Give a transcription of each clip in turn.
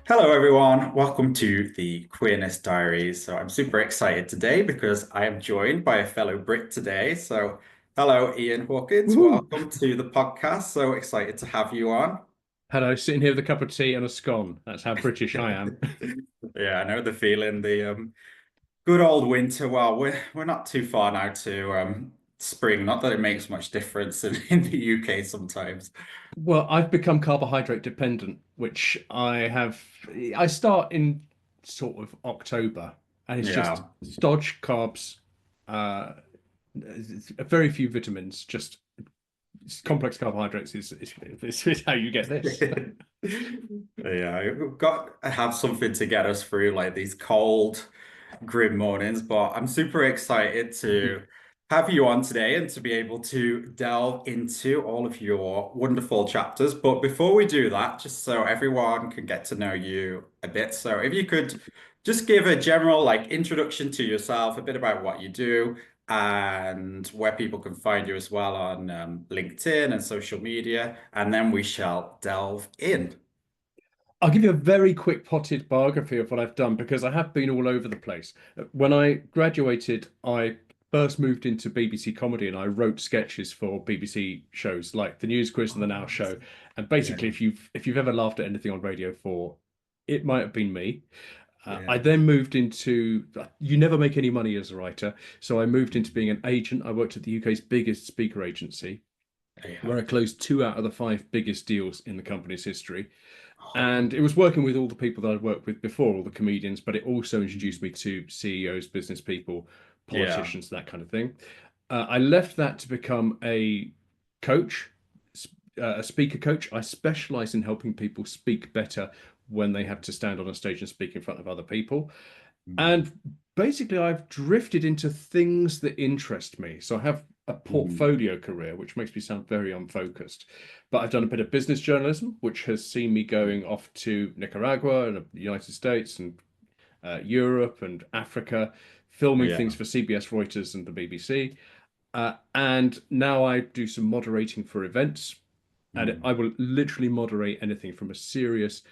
Hello, everyone. Welcome to the Queerness Diaries. So I'm super excited today because I am joined by a fellow Brit today. So hello, Ian Hawkins. Woohoo! Welcome to the podcast. So excited to have you on. Hello, sitting here with a cup of tea and a scone. That's how British I am. Yeah, I know the feeling. The good old winter. Well, we're not too far now to spring. Not that it makes much difference in the UK sometimes. Well, I've become carbohydrate dependent, which I start in sort of October, and it's just Yeah. stodge, carbs, uh, very few vitamins, just complex carbohydrates is how you get this. Yeah, we've got to have something to get us through like these cold, grim mornings. But I'm super excited to have you on today and to be able to delve into all of your wonderful chapters. But before we do that, just so everyone can get to know you a bit, so if you could just give a general like introduction to yourself, a bit about what you do, and where people can find you as well on LinkedIn and social media, and then we shall delve in. I'll give you a very quick potted biography of what I've done because I have been all over the place. When I graduated, I first moved into BBC comedy and I wrote sketches for BBC shows like The News Quiz and The Now Oh, Show. And yeah, basically, if you've ever laughed at anything on Radio 4, it might have been me. I yeah, then moved into you never make any money as a writer, so I moved into being an agent. I worked at the UK's biggest speaker agency, yeah. where I closed two out of the five biggest deals in the company's history. Oh, And it was working with all the people that I'd worked with before, all the comedians, but it also introduced mm, me to CEOs, business people, yeah. politicians, that kind of thing. I left that to become a coach, a speaker coach. I specialize in helping people speak better when they have to stand on a stage and speak in front of other people. Mm, And basically, I've drifted into things that interest me. So I have a mm, portfolio career, which makes me sound very unfocused. But I've done a bit of business journalism, which has seen me going off to Nicaragua and the United States and Europe and Africa, filming things yeah. for CBS, Reuters, and the BBC. And now I do some moderating for events. And Mm, I will literally moderate anything from a serious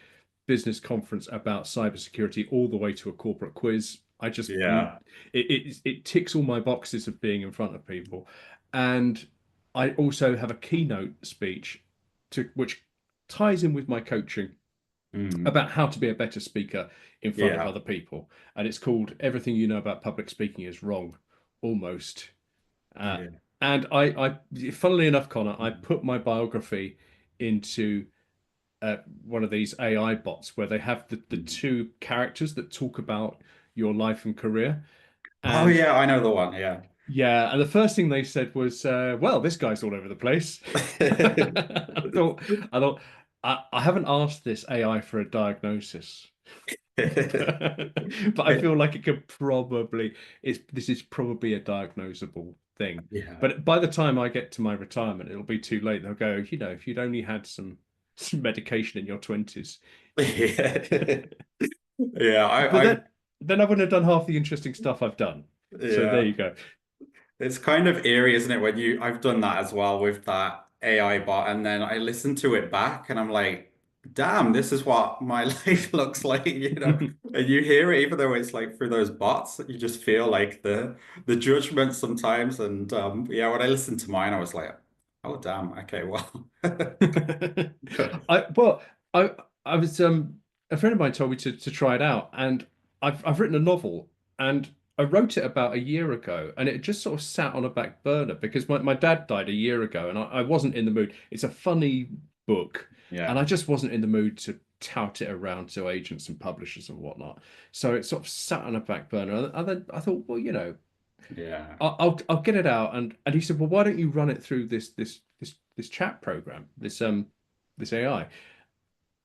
business conference about cybersecurity all the way to a corporate quiz. yeah. It ticks all my boxes of being in front of people, and I also have a keynote speech to which ties in with my coaching Mm, about how to be a better speaker in front of yeah. other people, and it's called "Everything You Know About Public Speaking Is Wrong," almost. Uh, Yeah. and funnily enough, Connor, I Mm. put my biography into one of these AI bots where they have the Mm. two characters that talk about your life and career. Oh, And yeah, I know the one. Yeah. yeah, and the first thing they said was, "Well, this guy's all over the place." I thought, I haven't asked this AI for a diagnosis, but I feel like it could probably this is probably a diagnosable thing. Yeah. But by the time I get to my retirement, it'll be too late. They'll go, if you'd only had some medication in your 20s. Yeah. Yeah, But then I wouldn't have done half the interesting stuff I've done. So there yeah. you go. It's kind of eerie, isn't it? I've done that as well with that AI bot, and then I listen to it back, and I'm like, damn, this is what my life looks like, you know? And you hear it, even though it's like through those bots, you just feel like the judgment sometimes. And yeah, when I listened to mine, I was like, oh, damn, okay, well, I well, I I was a friend of mine told me to try it out, and I've written a novel, and I wrote it about a year ago, and it just sort of sat on a back burner because my dad died a year ago, and I wasn't in the mood. It's a funny book, and yeah, I just wasn't in the mood to tout it around to agents and publishers and whatnot. So it sort of sat on a back burner, and then I thought, well, yeah. I'll get it out, and he said, well, why don't you run it through this chat program, this AI,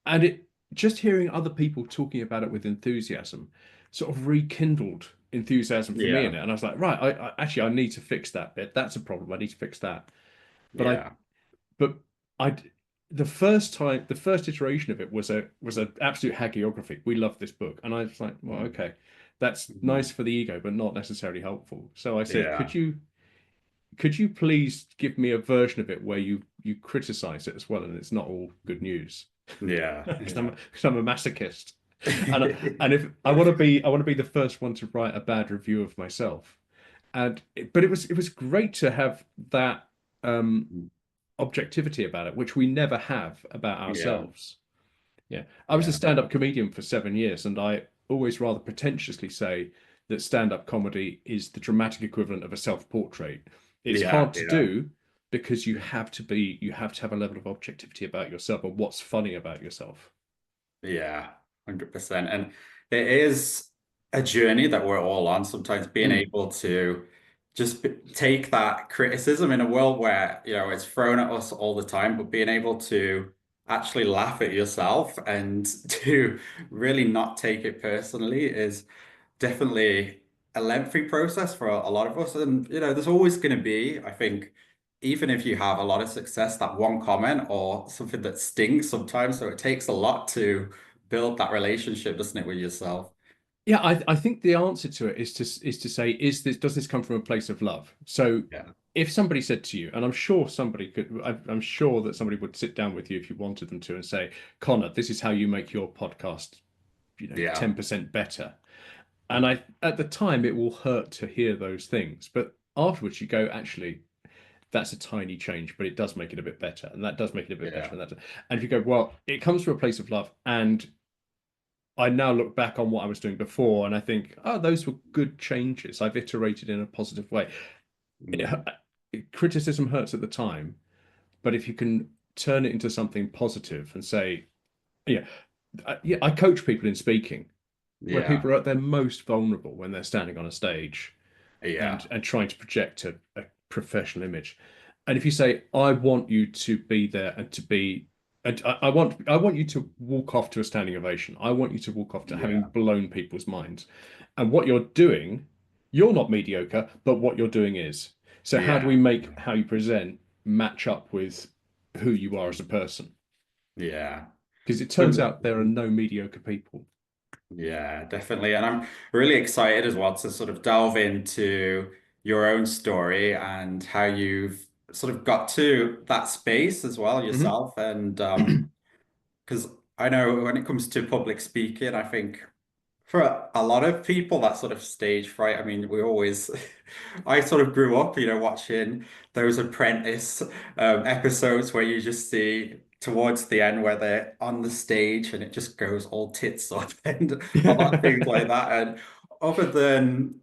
and it just hearing other people talking about it with enthusiasm, sort of rekindled enthusiasm for me in Yeah, it, and I was like, right, I need to fix that bit. That's a problem. I need to fix that. But yeah, but I, the first iteration of it was an absolute hagiography. We loved this book, and I was like, well, mm, okay, that's mhm, nice for the ego, but not necessarily helpful. So I said, yeah, could you please give me a version of it where you criticize it as well, and it's not all good news? yeah, Because yeah. I'm a masochist. And if I want to be the first one to write a bad review of myself. But it was great to have that objectivity about it, which we never have about Yeah, ourselves. Yeah. I was a yeah, stand-up comedian for 7 years, and I always rather pretentiously say that stand-up comedy is the dramatic equivalent of a self-portrait. It's yeah, hard to yeah. do because you have to have a level of objectivity about yourself and what's funny about yourself. Yeah, 100%. And it is a journey that we're all on, sometimes being Mm. able to just take that criticism in a world where, it's thrown at us all the time, but being able to actually laugh at yourself and to really not take it personally is definitely a lengthy process for a lot of us. And, there's always going to be, I think, even if you have a lot of success, that one comment or something that stings sometimes. So it takes a lot to build that relationship, doesn't it, with yourself? Yeah, I think the answer to it is to say, does this come from a place of love? So Yeah. if somebody said to you, and I'm sure that somebody would sit down with you if you wanted them to and say, Connor, this is how you make your podcast, Yeah. 10% better. And at the time, it will hurt to hear those things, but afterwards you go, actually, that's a tiny change, but it does make it a bit better, and that does make it a bit better, Yeah. and if you go, well, it comes from a place of love, and I now look back on what I was doing before, and I think, oh, those were good changes. I've iterated in a positive way. Mm. Criticism hurts at the time, but if you can turn it into something positive and say, yeah, yeah, I coach people in speaking, where Yeah. people are at their most vulnerable when they're standing on a stage Yeah. and trying to project a professional image. And if you say, I want you to be there and to be, and I want you to walk off to a standing ovation. I want you to walk off to having Yeah. blown people's minds. And what you're doing, you're not mediocre, but what you're doing is. So how do we Yeah. make how you present match up with who you are as a person? Yeah. Because it turns But out there are no mediocre people. yeah, definitely. And I'm really excited as well to sort of delve into your own story and how you've sort of got to that space as well Mhm. yourself. And because I know when it comes to public speaking, I think for a lot of people, that sort of stage fright, I mean, we always, I sort of grew up, watching those Apprentice episodes where you just see towards the end where they're on the stage and it just goes all tits up and a lot of things like that. And other than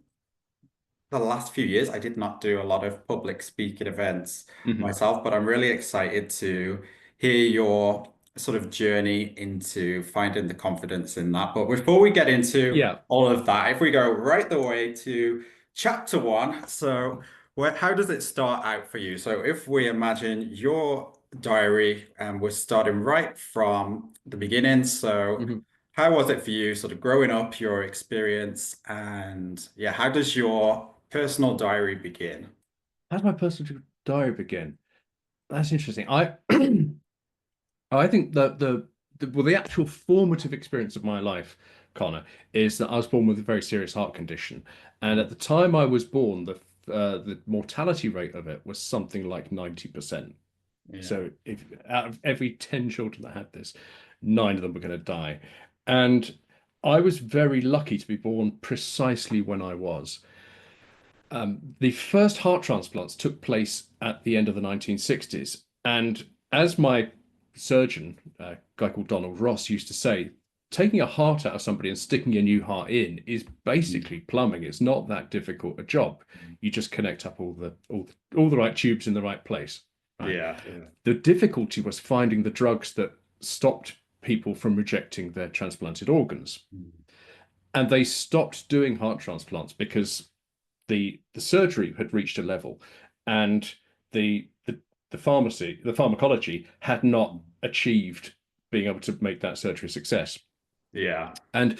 the last few years, I did not do a lot of public speaking events Mhm. myself, but I'm really excited to hear your sort of journey into finding the confidence in that. But before we get into Yeah. all of that, if we go right the way to chapter one, so how does it start out for you? So if we imagine your diary and we're starting right from the beginning, so Mhm. how was it for you, sort of growing up, your experience, and yeah, how does your personal diary begin? How did my personal diary begin? That's interesting. I think that the actual formative experience of my life, Connor, is that I was born with a very serious heart condition, and at the time I was born, the mortality rate of it was something like 90%. Yeah, So if out of every 10 children that had this, nine of them were going to die, and I was very lucky to be born precisely when I was. The first heart transplants took place at the end of the 1960s. And as my surgeon, a guy called Donald Ross, used to say, taking a heart out of somebody and sticking a new heart in is basically plumbing. It's not that difficult a job. You just connect up all the right tubes in the right place. Right. yeah, yeah, The difficulty was finding the drugs that stopped people from rejecting their transplanted organs. And they stopped doing heart transplants because the surgery had reached a level, and the pharmacology had not achieved being able to make that surgery a success. yeah, And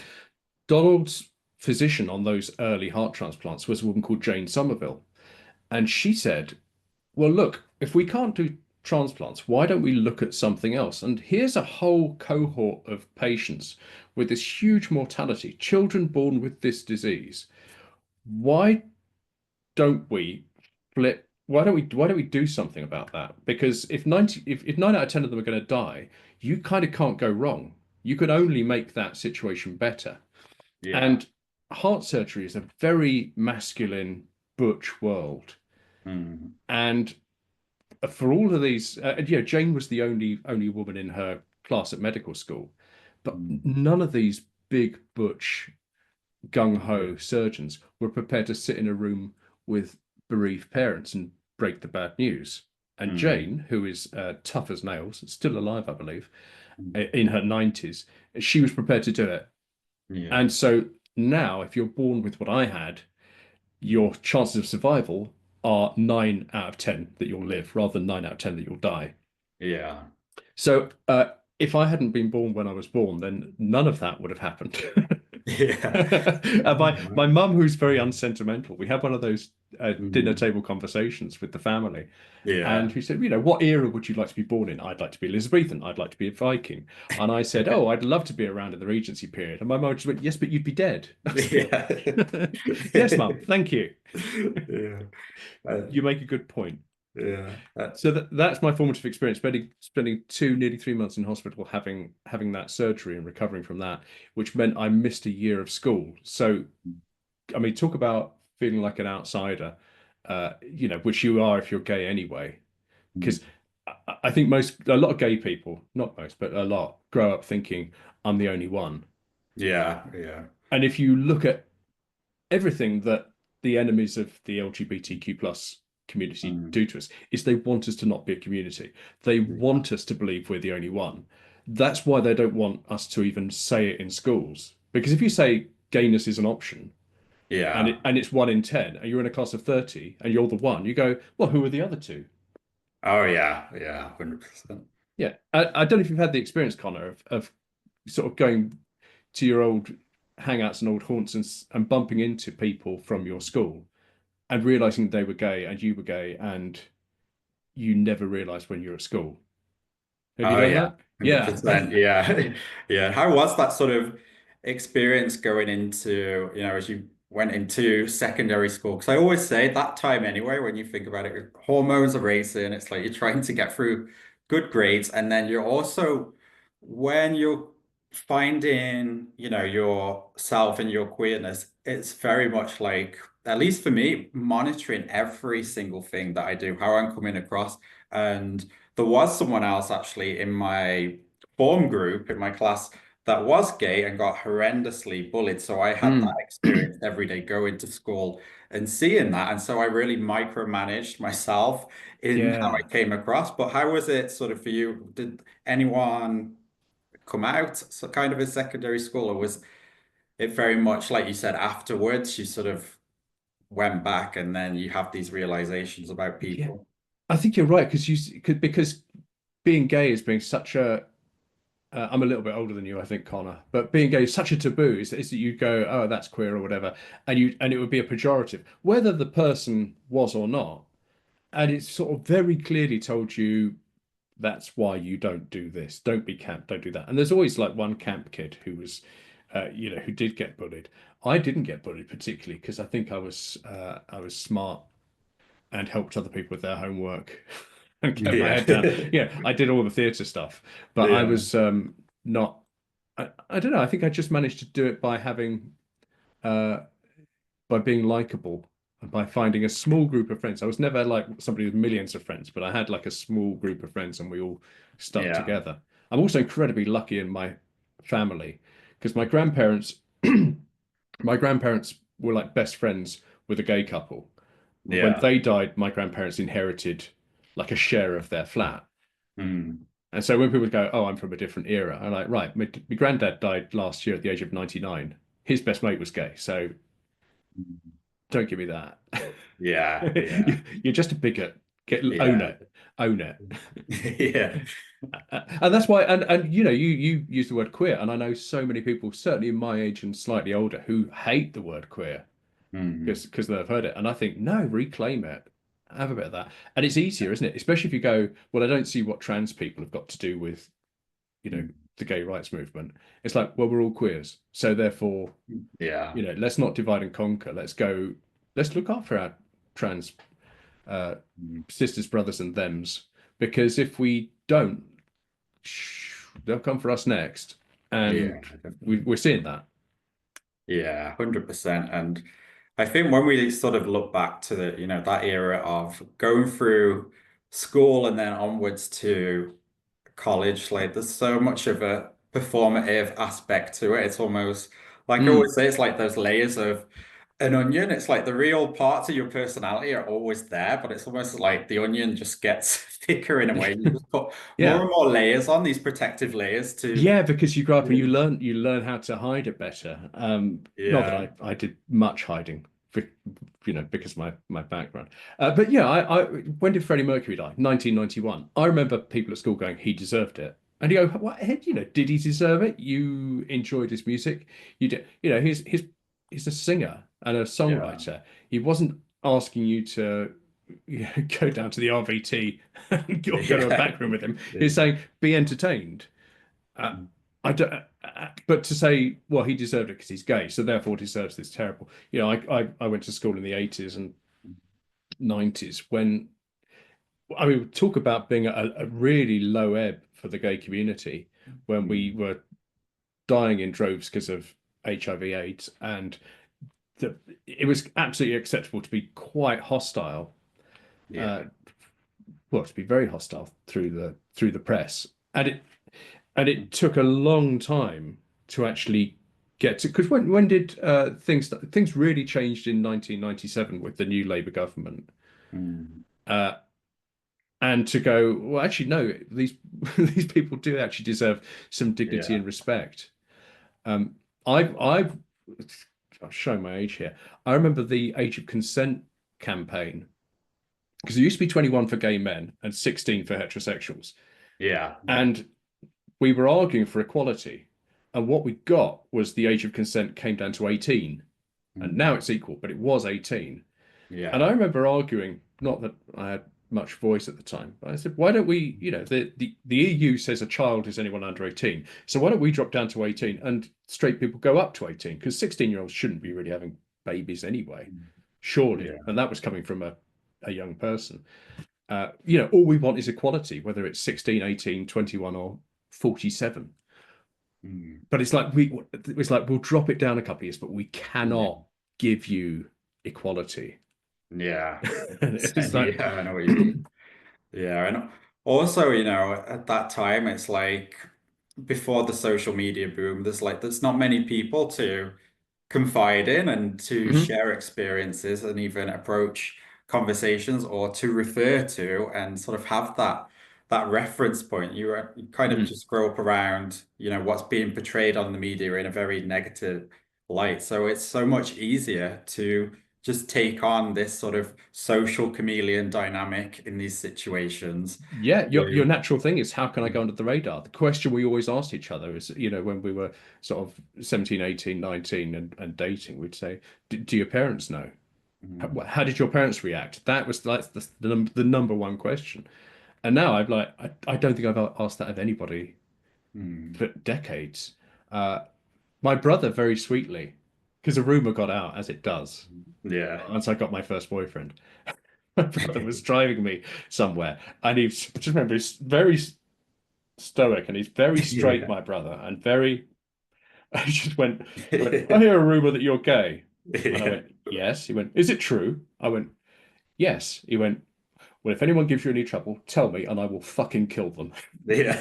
Donald's physician on those early heart transplants was a woman called Jane Somerville, and she said, "Well, look, if we can't do transplants, why don't we look at something else? And here's a whole cohort of patients with this huge mortality, children born with this disease. Why don't we flip? Why don't we do something about that? Because if 9 out of 10 of them are going to die, you kind of can't go wrong. You could only make that situation better. Yeah. And heart surgery is a very masculine, butch world. Mm. And for all of these, Jane was the only woman in her class at medical school, but Mm. none of these big butch gung Yeah. ho surgeons were prepared to sit in a room with bereaved parents and break the bad news. And Mm. Jane, who is tough as nails, still alive, I believe, Mm. in her 90s, she was prepared to do it. Yeah. And so now, if you're born with what I had, your chances of survival are 9 out of 10 that you'll live rather than 9 out of 10 that you'll die. Yeah. So if I hadn't been born when I was born, then none of that would have happened. Yeah. My mum, who's very unsentimental, we had one of those dinner Mm. table conversations with the family, and Yeah. she said, what era would you like to be born in? I'd like to be Elizabethan. I'd like to be a Viking. And I said, oh, I'd love to be around in the Regency period. And my mum just went, yes, but you'd be dead. Yeah. Yes, mum. Thank you. Yeah. Uh, You make a good point. yeah. So that's my formative experience, spending nearly 3 months in hospital, having that surgery and recovering from that, which meant I missed a year of school. So, I mean, talk about feeling like an outsider, which you are if you're gay anyway. Mm. Because I think a lot of gay people, not most, but a lot, grow up thinking I'm the only one. Yeah. Yeah. And if you look at everything that the enemies of the LGBTQ plus community Mm. do to us is they want us to not be a community. They want us to believe we're the only one. That's why they don't want us to even say it in schools. Because if you say gayness is an option Yeah. and it's 1 in 10 and you're in a class of 30 and you're the one, you go, well, who are the other two? Oh yeah. Yeah. 100%. Yeah. I don't know if you've had the experience, Connor, of sort of going to your old hangouts and old haunts and bumping into people from your school and realizing they were gay and you were gay and you never realized when you're at school. Have you Oh done yeah, that? Yeah. 100%. Yeah. Yeah. How was that sort of experience going into, as you went into secondary school? Because I always say that time anyway, when you think about it, hormones are racing. It's like you're trying to get through good grades, and then you're also when you're finding, yourself and your queerness, it's very much like, at least for me, monitoring every single thing that I do, how I'm coming across. And there was someone else actually in my form group in my class that was gay and got horrendously bullied. So I had that Mm. experience every day going to school and seeing that. And so I really micromanaged myself in how Yeah. I came across. But how was it sort of for you? Did anyone come out so kind of in secondary school, or was it very much like you said afterwards, you sort of went back and then you have these realizations about Yeah. people? I think you're right because being gay is being such a I'm a little bit older than you, I think, Connor. But being gay is such a taboo. Is that you go, oh, that's queer or whatever, and it would be a pejorative, whether the person was or not. And it's sort of very clearly told you that's why you don't do this. Don't be camp. Don't do that. And there's always like one camp kid who was, who did get bullied. I didn't get bullied particularly because I think I was smart and helped other people with their homework and kept my Yeah. head down. Yeah, I did all the theatre stuff, but I Yeah. was not. I don't know. I think I just managed to do it by having uh, by being likable and by finding a small group of friends. I was never like somebody with millions of friends, but I had like a small group of friends and we all stuck Yeah. together. I'm also incredibly lucky in my family because my grandparents were like best friends with a gay couple. When Yeah. they died, my grandparents inherited like a share of their flat. Mm. And so when people go, "Oh, I'm from a different era," I'm like, "Right, my granddad died last year at the age of 99. His best mate was gay, so don't give me that. Yeah. Yeah. You're just a bigot. Own Yeah. it, own it." Yeah. And that's why, and you use the word queer, and I know so many people, certainly in my age and slightly older, who hate the word queer Mm. because they've heard it. And I think, no, reclaim it. Have a bit of that. And it's easier, isn't it? Especially if you go, well, I don't see what trans people have got to do with, Mm. the gay rights movement. It's like, well, we're all queers. So therefore, Yeah. let's not divide and conquer. Let's look after our trans uh, Mm. sisters, brothers, and thems. Because if we don't, they'll come for us next. Yeah, and definitely. we're seeing that. Yeah, 100%. And I think when we sort of look back to the, that era of going through school and then onwards to college, like there's so much of a performative aspect to it. It's almost like I Mm. always say, it's like those layers of an onion. It's like the real parts of your personality are always there, but it's almost like the onion just gets thicker in a way. You just put more Yeah. and more layers on, these protective layers to, Yeah, because you grow up and you learn how to hide it better. Not that yeah, I did much hiding, because of my background. But yeah, I when did Freddie Mercury die? 1991. I remember people at school going, he deserved it. And you go, what, did he deserve it? You enjoyed his music. You did, he's a singer and a yeah, songwriter. He wasn't asking you to go down to the RVT and go to a yeah, back room with him. He's yeah, saying, be entertained. Uh, I don't, but to say, well, he deserved it because he's gay, so therefore deserves this terrible. I went to school in the 80s and 90s when, I mean, talk about being a really low ebb for the gay community when we mm, were dying in droves because of HIV/AIDS, and it was absolutely acceptable to be quite hostile, uh, yeah, well, to be very hostile through the press, and it took a long time to actually get to, because when did things really changed in 1997 with the new Labour government, mm, uh, and to go, well, actually no, these these people do actually deserve some dignity yeah, and respect. um I've I'll show my age here. I remember the age of consent campaign, because it used to be 21 for gay men and 16 for heterosexuals, yeah, and we were arguing for equality. And what we got was the age of consent came down to 18. And now mm, it's equal, but it was 18. And I yeah, remember arguing, not that I had much voice at the time, but I said, why don't we, the EU says a child is anyone under 18. So why don't we drop down to 18 and straight people go up to 18? Because 16-year-olds shouldn't be really having babies anyway, surely. yeah, And that was coming from a young person. All we want is equality, whether it's 16, 18, 21, or 47. mm, But it's like we'll drop it down a couple of years, but we yeah, cannot give you equality. yeah. It's like, Yeah, I know what you mean. Yeah, and also, at that time, it's like before the social media boom, there's not many people to confide in and to mhm. share experiences and even approach conversations or to refer to and sort of have that reference point. You kind of Mm. just grow up around, what's being portrayed on the media in a very negative light. So it's so much easier to just take on this sort of social chameleon dynamic in these situations. Yeah, your To, natural thing is, how can I go under the radar? The question we always asked each other is, when we were sort of 17, 18, 19 and dating, we'd say, do your parents know? mm, How did your parents react? That was like the number one question. And now I don't think I've asked that of anybody mm, for decades. Uh, My brother, very sweetly, because a rumor got out, as it does, yeah. once I got my first boyfriend. My brother was driving me somewhere, and just remember, he's very stoic and he's very straight, Yeah. my brother, and very. I just went. I hear a rumor that you're gay, and I Yeah. went, yes. He went, is it true? I went, yes. He went, well, if anyone gives you any trouble, tell me, and I will fucking kill them. Yeah.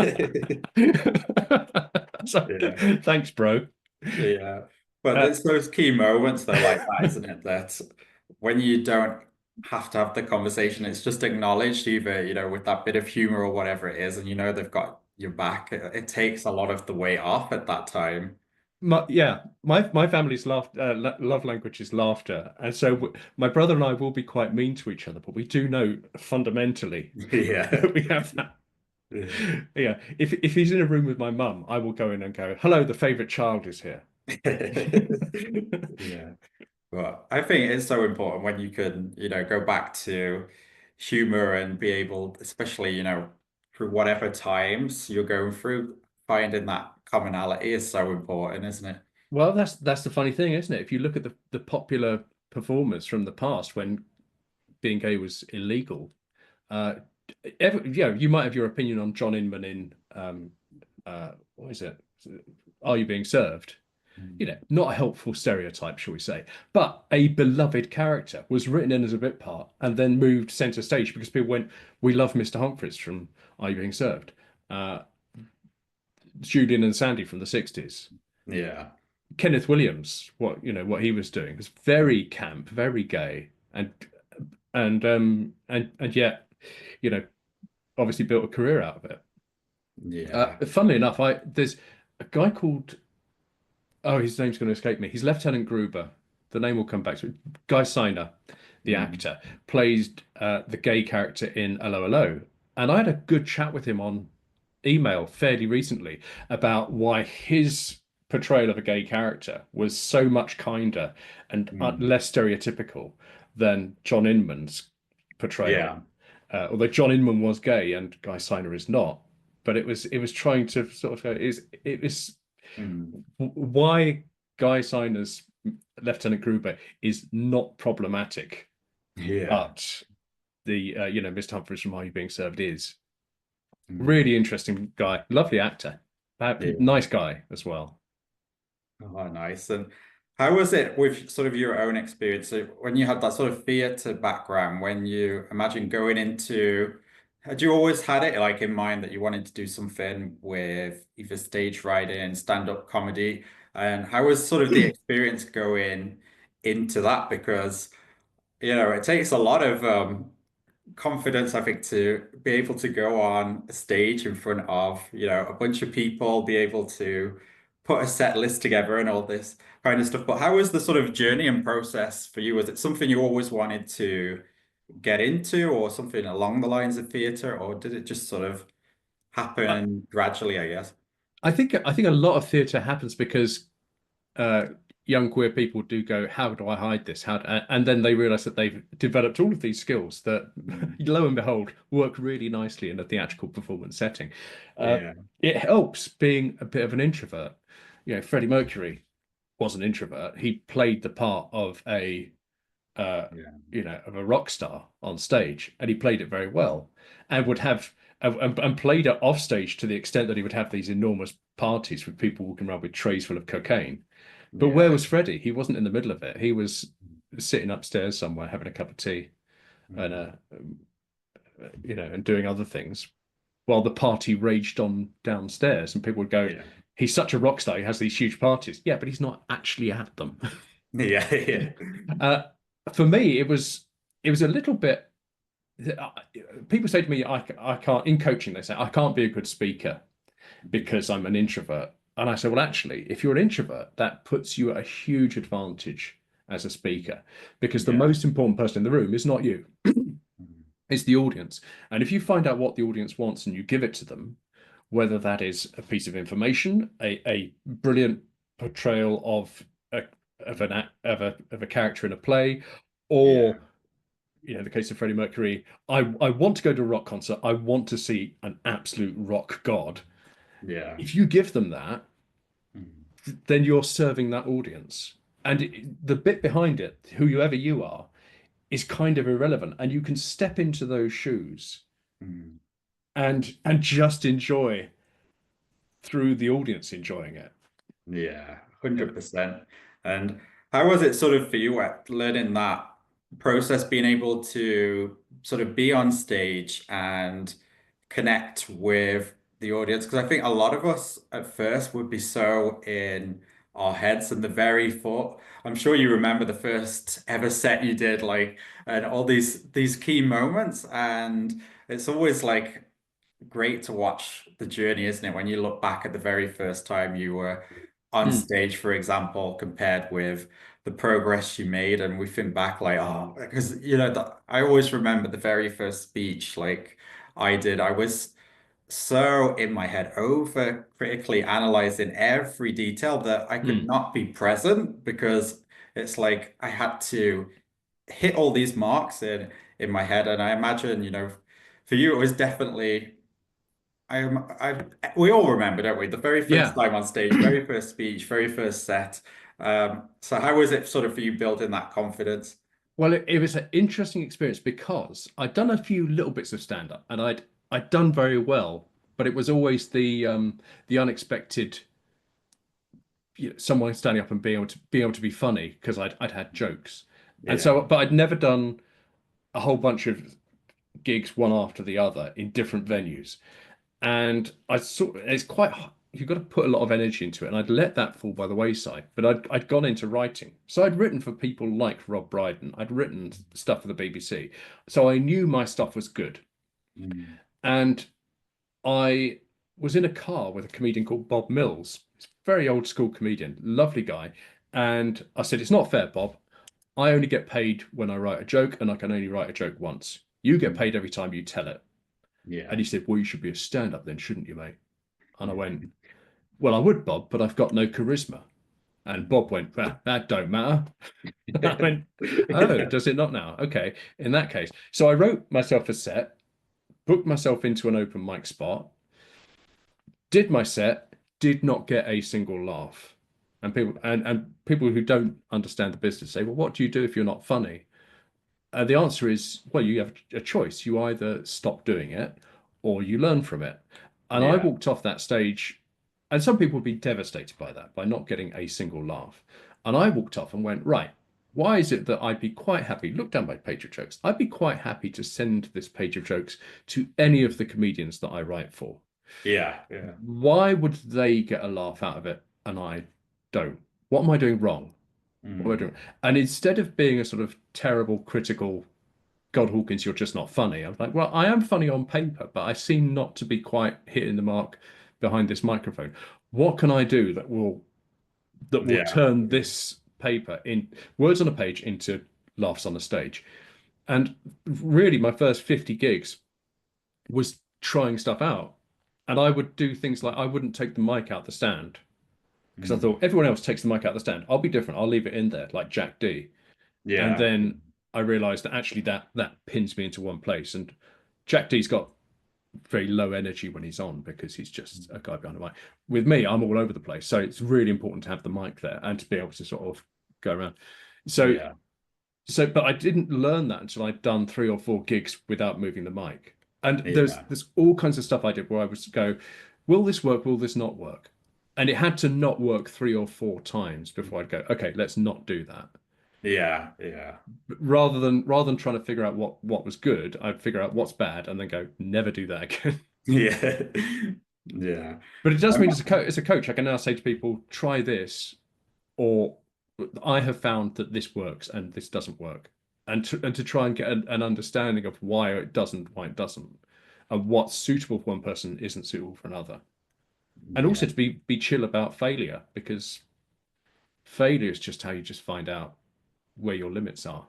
So, Yeah. thanks, bro. Yeah. But Uh, it's those key moments though, like that, isn't it? That when you don't have to have the conversation, it's just acknowledged either, with that bit of humor or whatever it is, and they've got your back. It takes a lot of the weight off at that time. my family's love language is laughter, and so my brother and I will be quite mean to each other, but we do know fundamentally Yeah. that we have that. Yeah. Yeah, if he's in a room with my mum, I will go in and go, "Hello, the favorite child is here." Yeah. But I think it's so important when you can, go back to humor and be able, especially, through whatever times you're going through, finding that commonality is so important, isn't it? Well, that's the funny thing, isn't it? If you look at the popular performers from the past when being gay was illegal, you might have your opinion on John Inman in what is it? Are You Being Served? Mm. Not a helpful stereotype, shall we say, but a beloved character was written in as a bit part and then moved center stage because people went, "We love Mr. Humphries from Are You Being Served?" Uh, Julian and Sandy from the 60s. Yeah. Kenneth Williams, what he was doing was very camp, very gay, and yet, you know, obviously built a career out of it. Yeah. Funnily enough, there's a guy called, oh, his name's going to escape me. He's Lieutenant Gruber. The name will come back to it. Guy Siner, the Mm. actor, plays the gay character in 𝐶𝐿, and I had a good chat with him on email fairly recently about why his portrayal of a gay character was so much kinder and Mm. less stereotypical than John Inman's portrayal. Yeah. Although John Inman was gay and Guy Siner is not, but it was trying to sort of go, it was Mm. why Guy Siner's Lieutenant Gruber is not problematic, Yeah. but the Mr. Humphries from Are You Being Served is. Mm. Really interesting guy, lovely actor, Yeah. nice guy as well. Oh, nice. And how was it with sort of your own experience? So when you had that sort of theatre background, when you imagine going into, had you always had it like in mind that you wanted to do something with either stage writing, stand-up comedy? And how was sort of the experience going into that? Because, it takes a lot of confidence, I think, to be able to go on a stage in front of, a bunch of people, be able to put a set list together and all this kind of stuff. But how was the sort of journey and process for you? Was it something you always wanted to get into, or something along the lines of theatre, or did it just sort of I, happen gradually, I guess? I think a lot of theatre happens because uh, young queer people do go, "How do I hide this?" And then they realize that they've developed all of these skills that, Mm. lo and behold, work really nicely in a theatrical performance setting. Uh, Yeah, it helps being a bit of an introvert. Freddie Mercury was an introvert. He played the part of uh, yeah, of a rock star on stage, and he played it very well, and would have and played it off stage to the extent that he would have these enormous parties with people walking around with trays full of cocaine. But where yeah. was Freddie? He wasn't in the middle of it. He was sitting upstairs somewhere having a cup of tea and Mm. and doing other things while the party raged on downstairs. And people would go, Yeah, "He's such a rock star. He has these huge parties." Yeah, but he's not actually at them. yeah, yeah, uh, for me, it was a little bit. People say to me, I can't, in coaching, they say, "I can't be a good speaker because I'm an introvert." And I say, well, actually, if you're an introvert, that puts you at a huge advantage as a speaker because the yeah. most important person in the room is not you, Mm. it's the audience. And if you find out what the audience wants and you give it to them, whether that is a piece of information, a brilliant portrayal of a character in a play, Yeah, or the case of Freddie Mercury, I want to go to a rock concert. I want to see an absolute rock god. yeah. If you give them that, Mm. then you're serving that audience. And the bit behind it, whoever you are, is kind of irrelevant. And you can step into those shoes Mm. and just enjoy through the audience enjoying it. Yeah, Yeah. 100%. And how was it sort of for you at learning that process, being able to sort of be on stage and connect with the audience? Because I think a lot of us at first would be so in our heads and the very thought. I'm sure you remember the first ever set you did, like, and all these key moments. And it's always like great to watch the journey, isn't it? When you look back at the very first time you were on Mm, stage, for example, compared with the progress you made, and we think back like, oh, because I always remember the very first speech, like I did. I was so in my head, over critically analyzing every detail that I could mm. not be present because it's like I had to hit all these marks in my head. And I imagine, for you, it was definitely we all remember, don't we? The very first Yeah. time on stage, very first speech, very first set. So how was it sort of for you building that confidence? Well, it was an interesting experience because I'd done a few little bits of stand up and I'd done very well, but it was always the unexpected. someone standing up and being able to be funny because I'd had jokes. And Yeah. so, but I'd never done a whole bunch of gigs one after the other in different venues. And I sort it's quite you've got to put a lot of energy into it. And I'd let that fall by the wayside. But I'd gone into writing. So I'd written for people like Rob Brydon. I'd written stuff for the BBC. So I knew my stuff was good. Mm. And I was in a car with a comedian called Bob Mills. He's a very old school comedian, lovely guy. And I said, "It's not fair, Bob. I only get paid when I write a joke, and I can only write a joke once. You get paid every time you tell it." Yeah. And he said, "Well, you should be a stand-up then, shouldn't you, mate?" And I went, "Well, I would, Bob, but I've got no charisma." And Bob went, "Well, that don't matter." I went, "Oh, does it not now? Okay, in that case." So I wrote myself a set, booked myself into an open mic spot, did my set, did not get a single laugh. And people who don't understand the business say, "Well, what do you do if you're not funny?" The answer is, well, you have a choice. You either stop doing it or you learn from it. And I Yeah. walked off that stage, and some people would be devastated by that, by not getting a single laugh. And I walked off and went, right, why is it that I'd be quite happy? Look down my page of jokes. I'd be quite happy to send this page of jokes to any of the comedians that I write for. Yeah. Yeah. Why would they get a laugh out of it and I don't? What am I doing wrong? What am I Mm. doing? And instead of being a sort of terrible, critical God Hawkins, you're just not funny. I'm like, well, I am funny on paper, but I seem not to be quite hitting the mark behind this microphone. What can I do that will Yeah. turn this paper in words on a page into laughs on a stage? And really, my first 50 gigs was trying stuff out. And I would do things like I wouldn't take the mic out the stand because I Mm. thought everyone else takes the mic out the stand. I'll be different. I'll leave it in there like Jack D. And Yeah. then I realized that actually that pins me into one place. And Jack D's got very low energy when he's on because he's just a guy behind the mic. With me, I'm all over the place. So it's really important to have the mic there and to be able to sort of go around. So Yeah. but I didn't learn that until I'd done 3 or 4 gigs without moving the mic. And there's Yeah. there's all kinds of stuff I did where I would go, will this work? Will this not work? And it had to not work 3 or 4 times before I'd go, okay, let's not do that. Yeah. Yeah. Rather than trying to figure out what was good, I'd figure out what's bad and then go, never do that again. Yeah. Yeah. But it does Um, mean as a coach, I can now say to people, try this, or I have found that this works and this doesn't work. And to try and get an understanding of why it doesn't, and what's suitable for one person isn't suitable for another. And yeah. also to be chill about failure, because failure is just how you just find out where your limits are.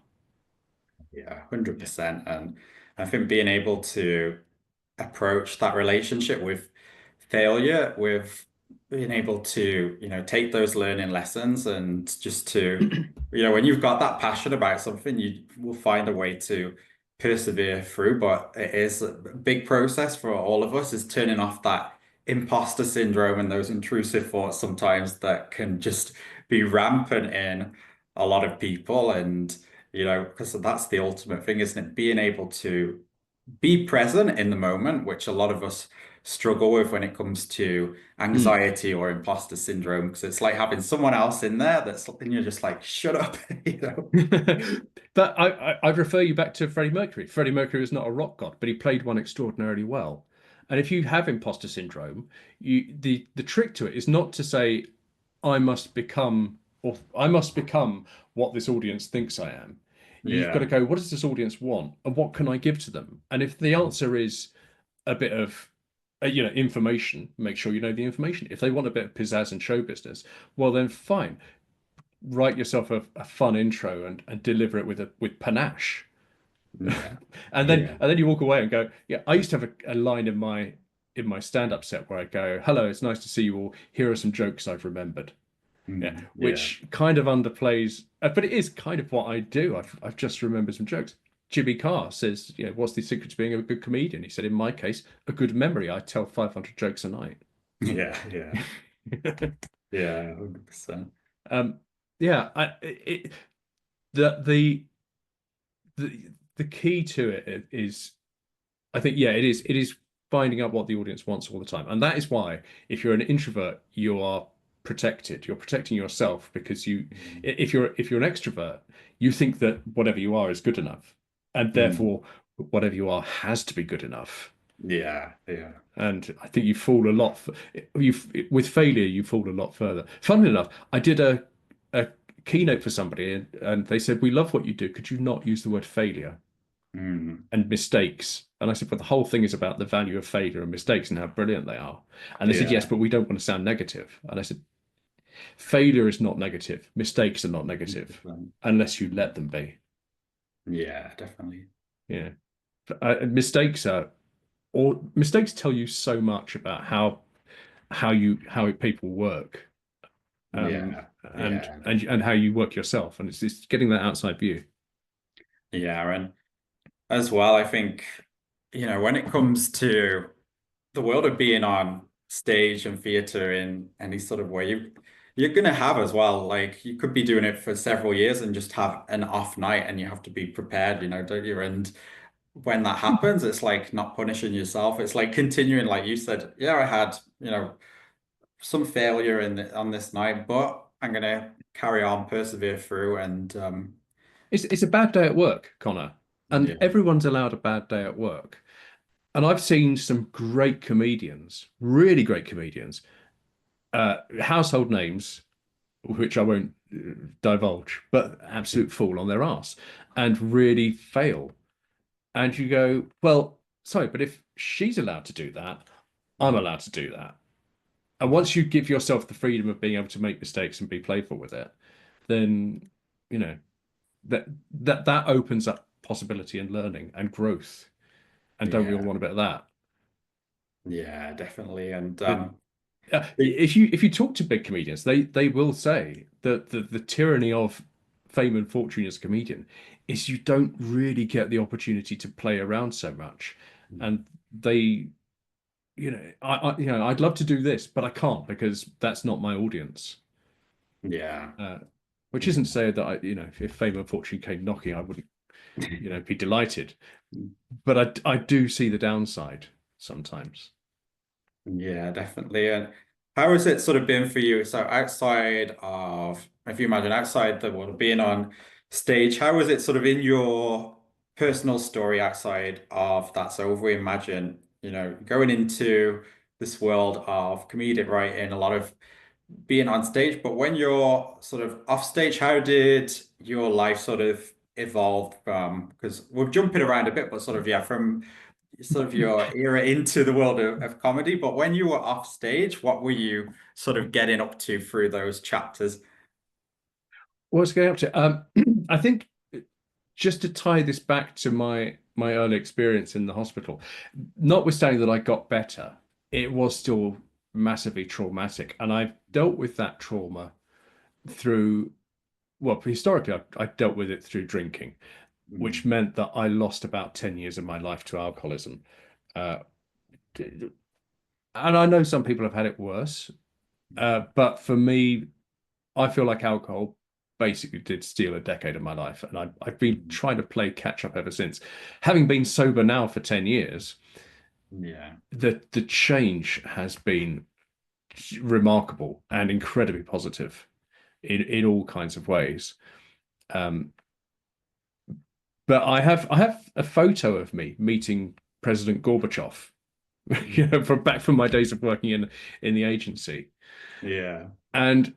Yeah. Yeah. 100%. And I think being able to approach that relationship with failure, with being able to, take those learning lessons and just to, when you've got that passion about something, you will find a way to persevere through. But it is a big process for all of us, is turning off that imposter syndrome and those intrusive thoughts sometimes that can just be rampant in a lot of people. And, because that's the ultimate thing, isn't it? Being able to be present in the moment, which a lot of us struggle with when it comes to Mm. anxiety or imposter syndrome, because it's like having someone else in there and you're just like, shut up, But I'd refer you back to Freddie Mercury. Freddie Mercury was not a rock god, but he played one extraordinarily well. And if you have imposter syndrome, the trick to it is not to say, I must become what this audience thinks I am. You've got to Yeah. go, what does this audience want? And what can I give to them? And if the answer is a bit of information, make sure you know the information. If they want a bit of pizzazz and show business, well then fine, write yourself a fun intro and deliver it with panache. Yeah. and then Yeah. and then you walk away and go, yeah, I used to have a line in my stand-up set where I go, hello, it's nice to see you all. Here are some jokes I've remembered. Yeah, Yeah. which kind of underplays, but it is kind of what I do. I've just remembered some jokes. Jimmy Carr says, what's the secret to being a good comedian? He said, in my case, a good memory. I tell 500 jokes a night. Yeah. Yeah. Yeah. 100%. um, yeah, the the the key to it is, I think, yeah, it is finding out what the audience wants all the time, and that is why if you're an introvert, you are protected. You're protecting yourself because Mm. if you're an extrovert, you think that whatever you are is good enough, and Mm. therefore whatever you are has to be good enough. Yeah, yeah. And I think you fall a lot. You with failure, you fall a lot further. Funnily enough, I did a keynote for somebody, and they said, "We love what you do. Could you not use the word failure Mm. and mistakes?" And I said, "But the whole thing is about the value of failure and mistakes and how brilliant they are." And they said, "Yes, Yeah. but we don't want to sound negative." And I said, "Failure is not negative. Mistakes are not negative 100%. unless you let them be." Yeah, definitely. Yeah, mistakes are, or mistakes tell you so much about how people work, Yeah, and yeah, and how you work yourself, and it's getting that outside view. yeah. And as well, I think, when it comes to the world of being on stage and theater in any sort of way, you're gonna have as well. Like you could be doing it for several years and just have an off night, and you have to be prepared, don't you? And when that happens, it's like not punishing yourself. It's like continuing, like you said, yeah, I had, some failure on this night, but I'm gonna carry on, persevere through, and It's a bad day at work, Connor, and yeah. everyone's allowed a bad day at work. And I've seen some great comedians, really great comedians, household names, which I won't divulge, but absolute fool on their ass and really fail. And you go, well, sorry, but if she's allowed to do that, I'm allowed to do that. And once you give yourself the freedom of being able to make mistakes and be playful with it, then you know that that opens up possibility and learning and growth. And don't we all Yeah, want a bit of that? yeah, definitely. And But the- if you talk to big comedians, they will say that the tyranny of fame and fortune as a comedian is you don't really get the opportunity to play around so much, and they, I'd love to do this, but I can't because that's not my audience. yeah. Uh, which isn't to say that if fame and fortune came knocking, I wouldn't, be delighted. But I do see the downside sometimes. Yeah, definitely. And how has it sort of been for you? So outside of, if you imagine outside the world of being on stage, how was it sort of in your personal story outside of that? So if we imagine, going into this world of comedic writing, a lot of being on stage, but when you're sort of off stage, how did your life sort of evolve from, because we're jumping around a bit, but sort of, yeah, from sort of your era into the world of comedy, but when you were off stage, what were you sort of getting up to through those chapters? What's going up to? I think just to tie this back to my early experience in the hospital, notwithstanding that I got better, it was still massively traumatic, and I've dealt with that trauma through, well, historically, I dealt with it through drinking, which Mm. meant that I lost about 10 years of my life to alcoholism. Uh, and I know some people have had it worse, but for me, I feel like alcohol basically did steal a decade of my life, and I've been Mm. trying to play catch up ever since. Having been sober now for 10 years, Yeah. the change has been remarkable and incredibly positive in all kinds of ways. Um, but I have a photo of me meeting President Gorbachev, Mm. from back from my days of working in the agency. Yeah. And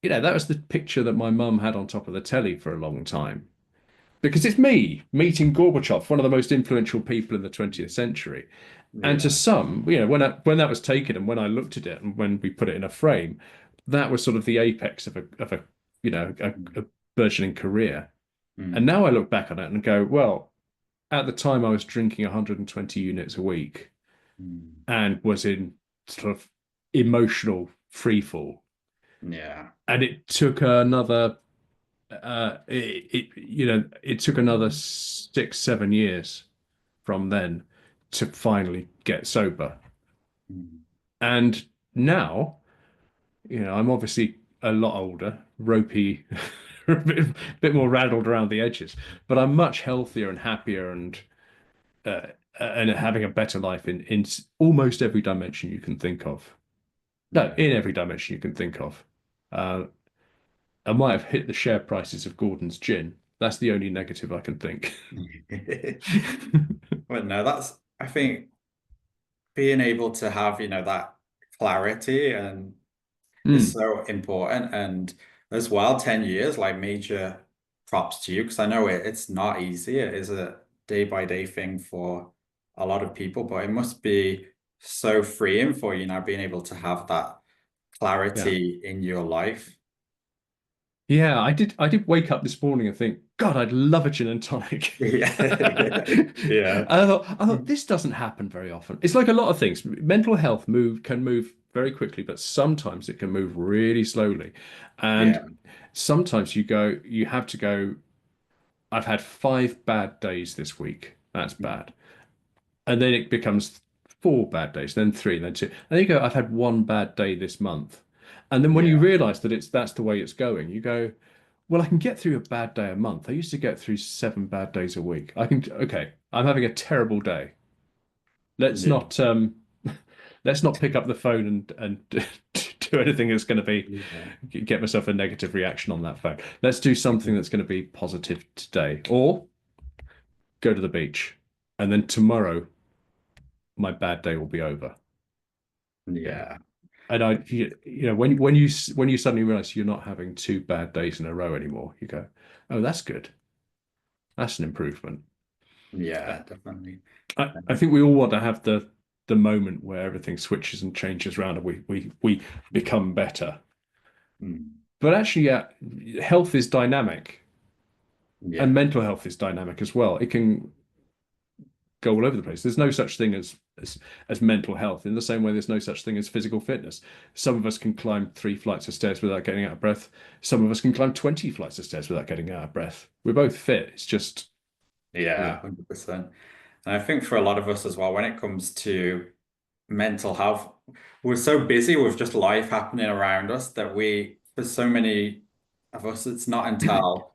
that was the picture that my mum had on top of the telly for a long time. Because it's me meeting Gorbachev, one of the most influential people in the 20th century. And to Yeah. some, when that was taken and when I looked at it and when we put it in a frame, that was sort of the apex of a Mm. a burgeoning career. And Mm. now I look back on it and go, well, at the time I was drinking 120 units a week Mm. and was in sort of emotional free fall. Yeah. And it took another it took another 6 7 years from then to finally get sober. Mm. And now, I'm obviously a lot older, ropey, a bit more rattled around the edges, but I'm much healthier and happier uh, and having a better life in almost every dimension you can think of. No, Yeah. in every dimension you can think of. Uh, I might have hit the share prices of Gordon's gin. That's the only negative I can think. But no, I think being able to have, that clarity and is Mm, so important. And as well, 10 years, like major props to you, because I know it's not easy. It is a day by day thing for a lot of people, but it must be so freeing for you now being able to have that yeah. clarity in your life. Yeah, I did wake up this morning and think, God, I'd love a gin and tonic. Yeah. And Yeah. I thought this doesn't happen very often. It's like a lot of things. Mental health can move very quickly, but sometimes it can move really slowly. Yeah. And sometimes you have to go, I've had 5 bad days this week. That's bad. And then it becomes 4 bad days, then three, then two. And then you go, I've had 1 bad day this month. And then when you Yeah. realize that that's the way it's going, you go, well, I can get through a bad day a month. I used to get through 7 bad days a week. Okay, I'm having a terrible day. Let's Yeah. not let's not pick up the phone and do anything that's going to be Yeah. get myself a negative reaction on that phone. Let's do something that's going to be positive today, or go to the beach, and then tomorrow my bad day will be over. Yeah. Yeah. And when you suddenly realize you're not having 2 bad days in a row anymore, you go, oh, that's good. That's an improvement. Uh, Yeah, definitely. I think we all want to have the moment where everything switches and changes around and we become better. Mm. But actually, yeah, health is dynamic and Yeah. mental health is dynamic as well. It can go all over the place. There's no such thing as mental health in the same way there's no such thing as physical fitness. Some of us can climb 3 flights of stairs without getting out of breath. Some of us can climb 20 flights of stairs without getting out of breath. We're both fit. It's just, Yeah, yeah. 100%. And I think for a lot of us as well, when it comes to mental health, we're so busy with just life happening around us that for so many of us, it's not until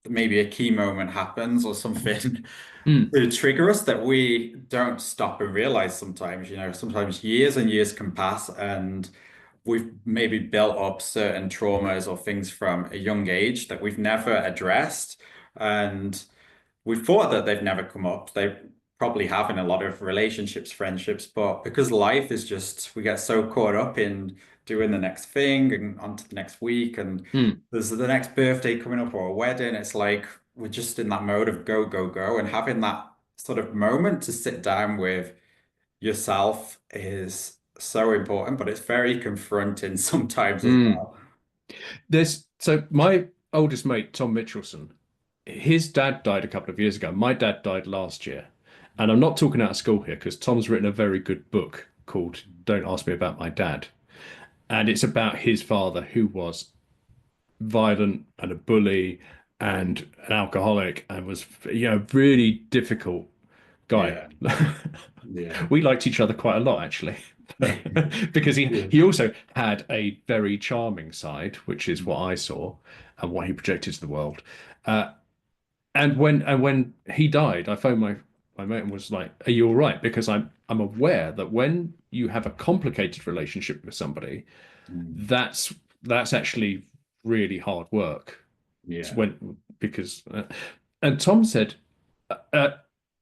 maybe a key moment happens or something Mm, to trigger us that we don't stop and realize sometimes, sometimes years and years can pass and we've maybe built up certain traumas or things from a young age that we've never addressed. And we thought that they've never come up. They probably have in a lot of relationships, friendships, but because life is just, we get so caught up in doing the next thing and on to the next week, and mm. there's the next birthday coming up or a wedding. It's like we're just in that mode of go, go, go, and having that sort of moment to sit down with yourself is so important, but it's very confronting sometimes as Mm. well. So my oldest mate, Tom Mitchelson, his dad died a couple of years ago. My dad died last year. And I'm not talking out of school here because Tom's written a very good book called Don't Ask Me About My Dad. And it's about his father who was violent and a bully and an alcoholic and was, really difficult guy. Yeah, yeah. We liked each other quite a lot, actually, because he Yeah. he also had a very charming side, which is what I saw and what he projected to the world. Uh, and when he died, I phoned my mate and was like, "Are you all right?" Because I'm aware that when you have a complicated relationship with somebody, Mm. that's actually really hard work. It's Yeah. when because and Tom said, uh,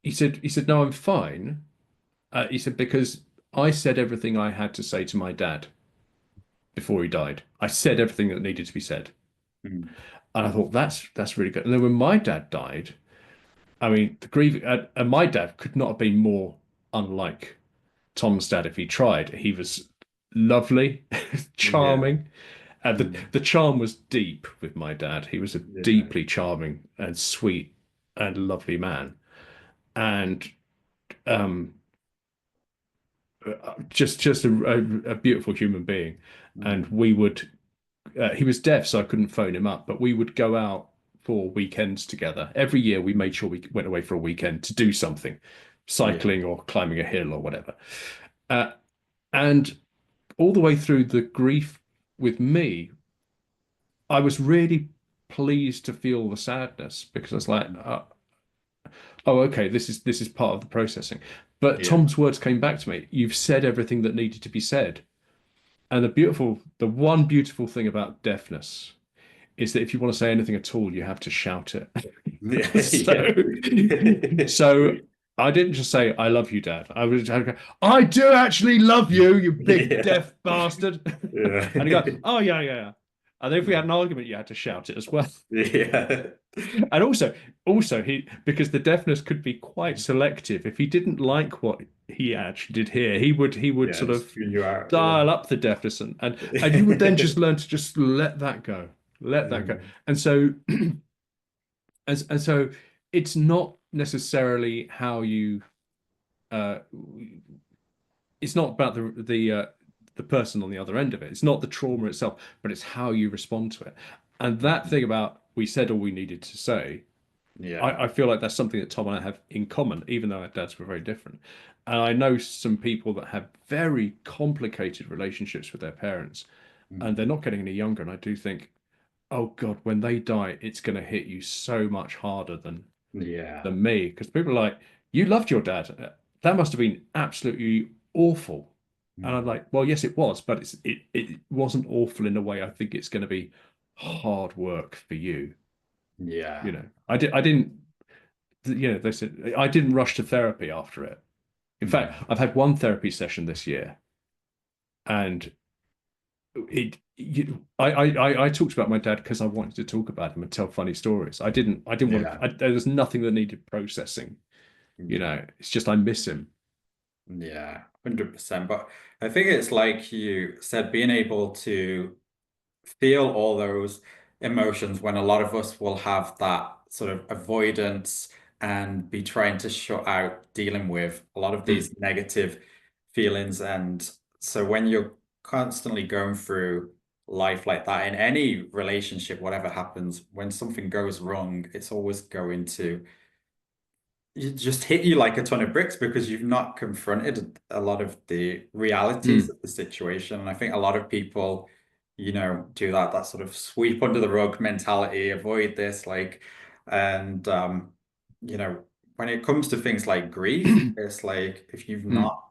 he said, "No, I'm fine." He said, because I said everything I had to say to my dad before he died. I said everything that needed to be said. Mm. And I thought that's really good. And then when my dad died, I mean, the grief and my dad could not have been more unlike Tom's dad if he tried. He was lovely, Yeah. charming. And Mm. the charm was deep with my dad. He was a Yeah. deeply charming and sweet and lovely man. And um, just a beautiful human being. And Mm. we would he was deaf, so I couldn't phone him up, but we would go out for weekends together. Every year we made sure we went away for a weekend to do something, Yeah. cycling or climbing a hill or whatever. Uh, and all the way through the grief with me, I was really pleased to feel the sadness because I was like, oh, okay, this is part of the processing. But Yeah. Tom's words came back to me. You've said everything that needed to be said. And the one beautiful thing about deafness is that if you want to say anything at all, you have to shout it. Yeah, So, so I didn't just say, I love you, Dad. I'd go, I do actually love you, you big yeah, deaf bastard. And he yeah, go, oh, yeah, yeah, yeah. And then if we had an argument, you had to shout it as well. yeah, And also because the deafness could be quite selective. If he didn't like what he actually did here, he would yeah. sort Just of tune you out. dial up the deafness, and you would then just learn to just let that go, let that go. And so and so it's not necessarily how you uh it's not about the person on the other end of it. It's not the trauma itself, but it's how you respond to it. And that thing about we said all we needed to say, Yeah. I feel like that's something that Tom and I have in common, even though our dads were very different. And I know some people that have very complicated relationships with their parents, and they're not getting any younger. And I do think, oh God, when they die, it's going to hit you so much harder Yeah. than me. Because people are like, you loved your dad. That must have been absolutely awful. And I'm like, well, yes, it was, but it wasn't awful in a way I think it's going to be hard work for you. Yeah. I didn't, they said I didn't rush to therapy after it. In fact, Mm. I've had one therapy session this year, and I talked about my dad because I wanted to talk about him and tell funny stories. I didn't want Yeah. to. There was nothing that needed processing. Yeah. It's just I miss him. Yeah. 100%. But I think it's like you said, being able to feel all those emotions when a lot of us will have that sort of avoidance and be trying to shut out dealing with a lot of Mm, these negative feelings. And so when you're constantly going through life like that in any relationship, whatever happens, when something goes wrong, it's always going to just hit you like a ton of bricks because you've not confronted a lot of the realities mm. of the situation. And I think a lot of people, do that sort of sweep under the rug mentality, avoid this, and when it comes to things like grief, it's like if you've Mm. not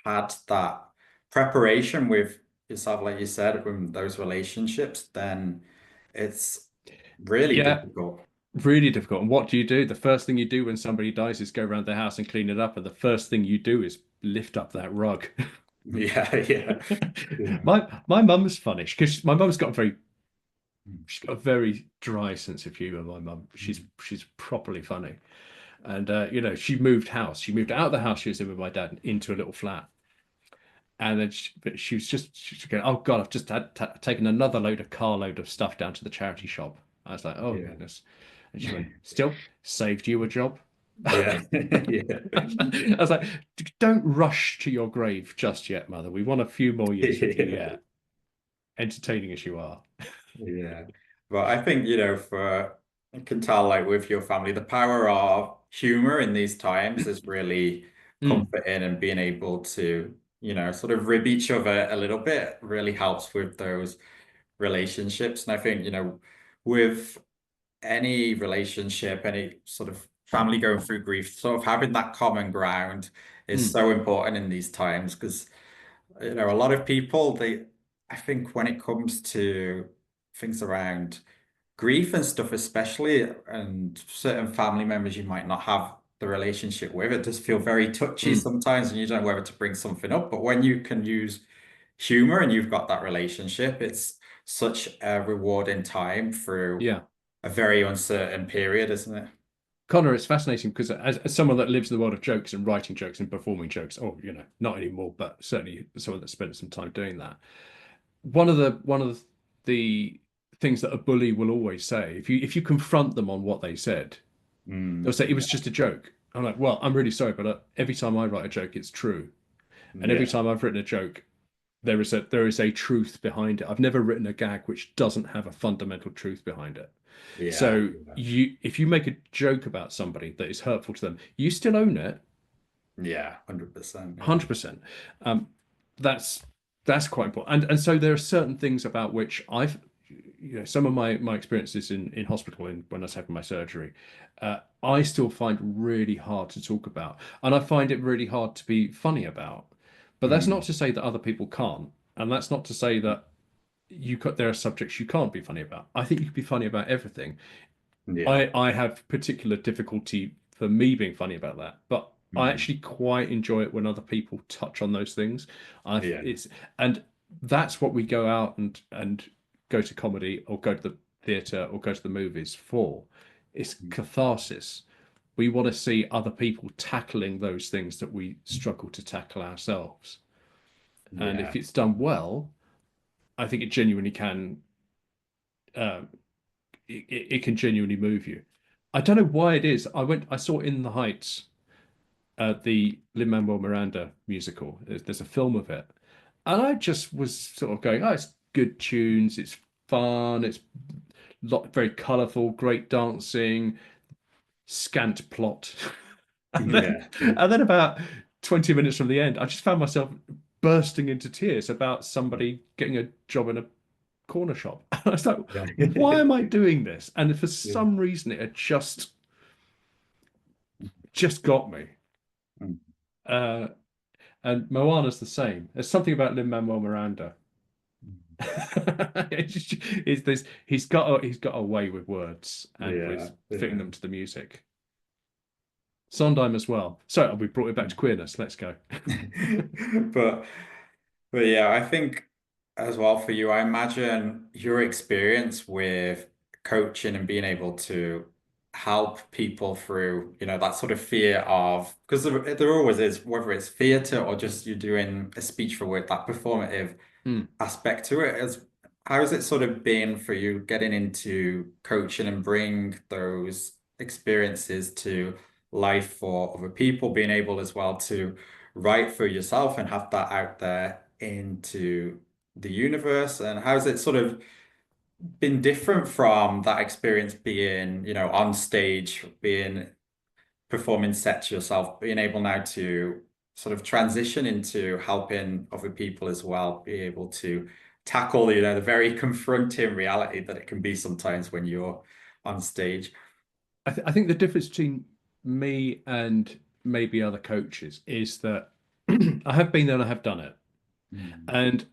had that preparation with yourself, like you said, with those relationships, then it's really Yeah, difficult. really difficult. And what do you do? The first thing you do when somebody dies is go around their house and clean it up, and the first thing you do is lift up that rug. Yeah, yeah. Yeah. My mum's funny because my mum's got a very she's got a very dry sense of humor. My mum, she's properly funny, and she moved house. She moved out of the house she was in with my dad into a little flat, and then but she was going, oh God, I've just had taken another carload of stuff down to the charity shop. I was like, oh Yeah. goodness, and she went, still saved you a job. Yeah. Yeah. I was like, don't rush to your grave just yet, mother. We want a few more years with you Yeah. yet, entertaining as you are. Yeah. But I think, I can tell like with your family, the power of humor in these times is really Mm, comforting and being able to, sort of rib each other a little bit really helps with those relationships. And I think, with any relationship, any sort of family going through grief, sort of having that common ground is mm, so important in these times because a lot of people, I think when it comes to things around grief and stuff, especially, and certain family members you might not have the relationship with, it does feel very touchy mm. sometimes, and you don't know whether to bring something up. But when you can use humor and you've got that relationship, it's such a rewarding time through Yeah. a very uncertain period, isn't it? Connor, it's fascinating because as someone that lives in the world of jokes and writing jokes and performing jokes, or not anymore, but certainly someone that spent some time doing that. One of the things that a bully will always say, if you confront them on what they said, they'll say it was Yeah, just a joke. I'm like, well, I'm really sorry, but every time I write a joke, it's true, and every yeah, time I've written a joke, there is a truth behind it. I've never written a gag which doesn't have a fundamental truth behind it. yeah, So if you make a joke about somebody that is hurtful to them, you still own it, yeah, 100%. Yeah. 100%. Um, that's that's quite important. And so there are certain things about which some of my experiences in hospital and when I was having my surgery, I still find really hard to talk about, and I find it really hard to be funny about. But that's not Mm, to say that other people can't. And that's not to say that there are subjects you can't be funny about. I think you can be funny about everything. Yeah. I have particular difficulty for me being funny about that, but I Mm. actually quite enjoy it when other people touch on those things. Yeah. And that's what we go out and go to comedy or go to the theatre or go to the movies for. It's catharsis. We want to see other people tackling those things that we struggle to tackle ourselves. And Yeah. if it's done well, I think it genuinely can. Um, it can genuinely move you. I don't know why it is. I saw In the Heights, the Lin-Manuel Miranda musical. There's a film of it, and I just was sort of going, "Oh, it's good tunes. It's fun. It's very colourful. Great dancing. Scant plot." And then, Yeah. and then about 20 minutes from the end, I just found myself bursting into tears about somebody getting a job in a corner shop. I was like, Yeah. why am I doing this? And for Yeah. some reason, it had just got me. Mm. Uh, and Moana's the same. There's something about Lin-Manuel Miranda. He's got a way with words and Yeah. with fitting Yeah. them to the music. Sondheim as well. So we brought it back to queerness. Let's go. But but yeah, I think as well for you, I imagine your experience with coaching and being able to help people through, that sort of fear of, because there always is, whether it's theatre or just you're doing a speech for work, that performative Hmm. aspect to it is, how has it sort of been for you getting into coaching and bring those experiences to life for other people, being able as well to write for yourself and have that out there into the universe? And how's it sort of been different from that experience being, on stage, being performing sets yourself, being able now to sort of transition into helping other people as well, be able to tackle, the very confronting reality that it can be sometimes when you're on stage. I think the difference between me and maybe other coaches is that I have been there and I have done it. Mm. And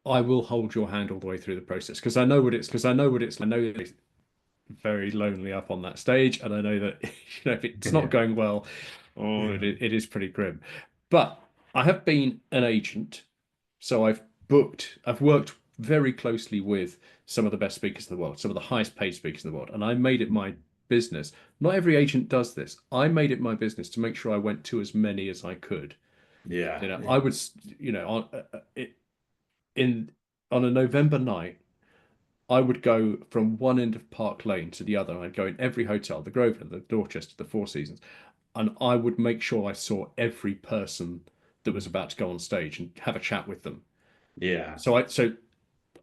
I will hold your hand all the way through the process because I know what it's because I know what it's I know that it's very lonely up on that stage and I know that if it's not Yeah. going well, oh Yeah. it is pretty grim. But I have been an agent, so I've worked very closely with some of the best speakers in the world, some of the highest paid speakers in the world, and I made it my business. Not every agent does this. I made it my business to make sure I went to as many as I could. Yeah. I Yeah. would, in on a November night, I would go from one end of Park Lane to the other. I'd go in every hotel, the Grosvenor, the Dorchester, the Four Seasons, and I would make sure I saw every person that was about to go on stage and have a chat with them. Yeah. So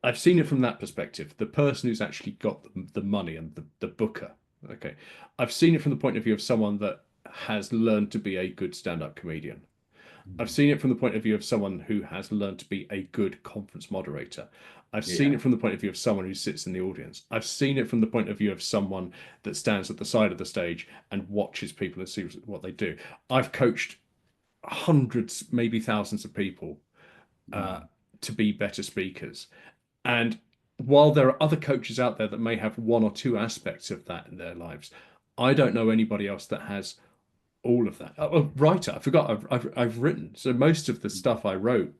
I've seen it from that perspective. The person who's actually got the money and the booker. Okay. I've seen it from the point of view of someone that has learned to be a good stand-up comedian. I've seen it from the point of view of someone who has learned to be a good conference moderator. I've seen Yeah. it from the point of view of someone who sits in the audience. I've seen it from the point of view of someone that stands at the side of the stage and watches people and sees what they do. I've coached hundreds, maybe thousands of people uh, Mm. to be better speakers. And while there are other coaches out there that may have one or two aspects of that in their lives, I don't know anybody else that has all of that. Oh, writer, I forgot. I've written. So most of the stuff I wrote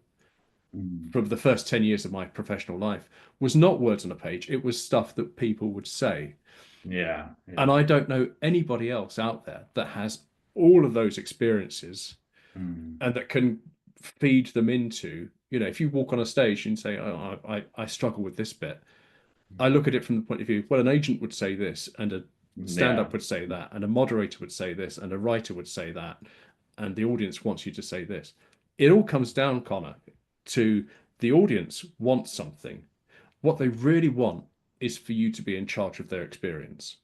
Mm. from the first 10 years of my professional life was not words on a page. It was stuff that people would say. Yeah. And Yeah. I don't know anybody else out there that has all of those experiences Mm. and that can feed them into, if you walk on a stage and say, oh, I struggle with this bit. I look at it from the point of view, well, an agent would say this, and a Yeah. stand-up would say that, and a moderator would say this, and a writer would say that, and the audience wants you to say this. It all comes down, Connor, to the audience wants something. What they really want is for you to be in charge of their experience.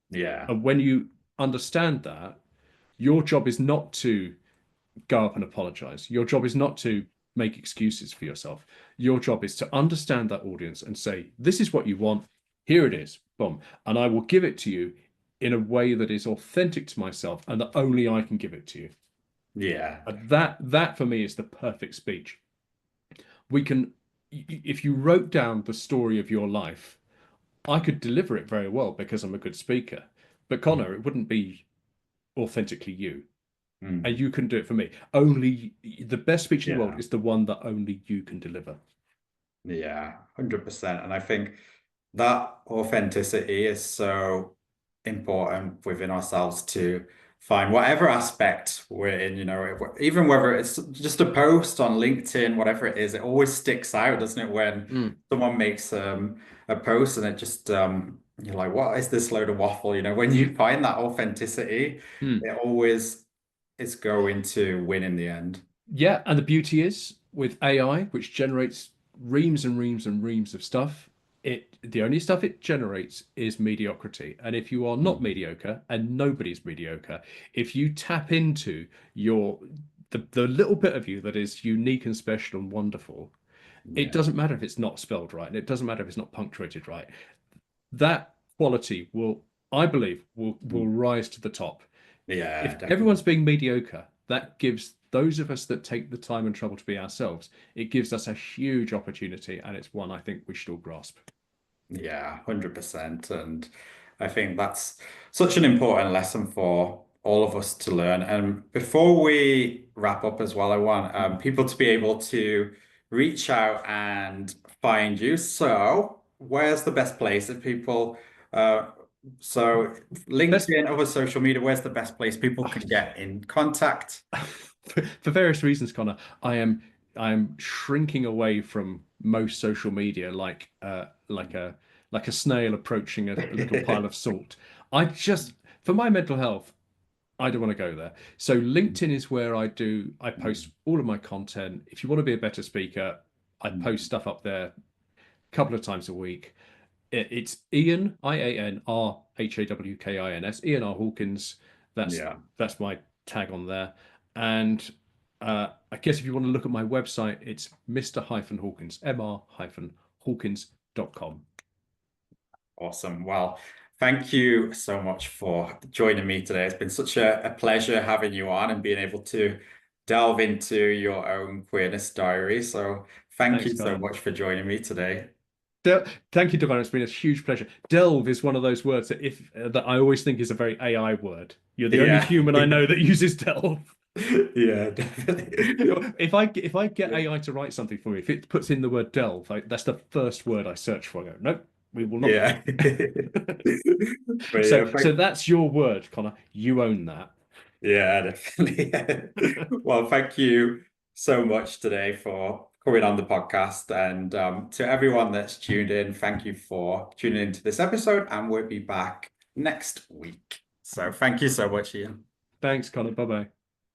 Yeah. And when you understand that, your job is not to go up and apologize. Your job is not to make excuses for yourself. Your job is to understand that audience and say, this is what you want. Here it is. Boom. And I will give it to you in a way that is authentic to myself and that only I can give it to you. Yeah. And that for me is the perfect speech. We can if you wrote down the story of your life, I could deliver it very well because I'm a good speaker. But Connor, it wouldn't be authentically you. And Mm. you can do it for me. Only the best speech in the world Yeah. is the one that only you can deliver. Yeah, 100%. And I think that authenticity is so important within ourselves to find whatever aspect we're in, even whether it's just a post on LinkedIn, whatever it is, it always sticks out, doesn't it? When Mm, someone makes a post and it just you're like, what is this load of waffle? When you find that authenticity, mm. it always is going to win in the end. Yeah, and the beauty is with AI, which generates reams and reams and reams of stuff, the only stuff it generates is mediocrity. And if you are not Mm. mediocre, and nobody's mediocre, if you tap into your the little bit of you that is unique and special and wonderful, it Yeah. doesn't matter if it's not spelled right, and it doesn't matter if it's not punctuated right. That quality will, I believe, will Mm. rise to the top. Yeah, If definitely. everyone's being mediocre, that gives those of us that take the time and trouble to be ourselves, it gives us a huge opportunity, and it's one I think we should all grasp. Yeah, 100%. And I think that's such an important lesson for all of us to learn. And before we wrap up as well, I want people to be able to reach out and find you. So, where's the best place if people, uh, so Best LinkedIn, other social media, where's the best place people can get in contact? for various reasons, Connor, I am shrinking away from most social media like a snail approaching a little pile of salt. I just for my mental health, I don't want to go there. So LinkedIn is where I post all of my content. If you want to be a better speaker, I post stuff up there a couple of times a week. It's Ian, IANRHAWKINS, Ian R. Hawkins. That's Yeah. that's my tag on there. And I guess if you want to look at my website, it's Mr-Hawkins, mr-hawkins.com. Awesome. Well, thank you so much for joining me today. It's been such a pleasure having you on and being able to delve into your own queerness diary. So thank Thanks, you so Connor. much for joining me today. Thank you, Devon. It's been a huge pleasure. Delve is one of those words that if that I always think is a very AI word. You're the only Yeah. human I know that uses delve. Yeah, definitely. If I get AI to write something for me, if it puts in the word delve, that's the first word I search for. I go, nope, we will not. Yeah. But So yeah, so that's your word, Connor. You own that. yeah, definitely. Well, thank you so much today for coming on the podcast. And to everyone that's tuned in, thank you for tuning into this episode. And we'll be back next week. So thank you so much, Ian. Thanks, Connor. Bye bye.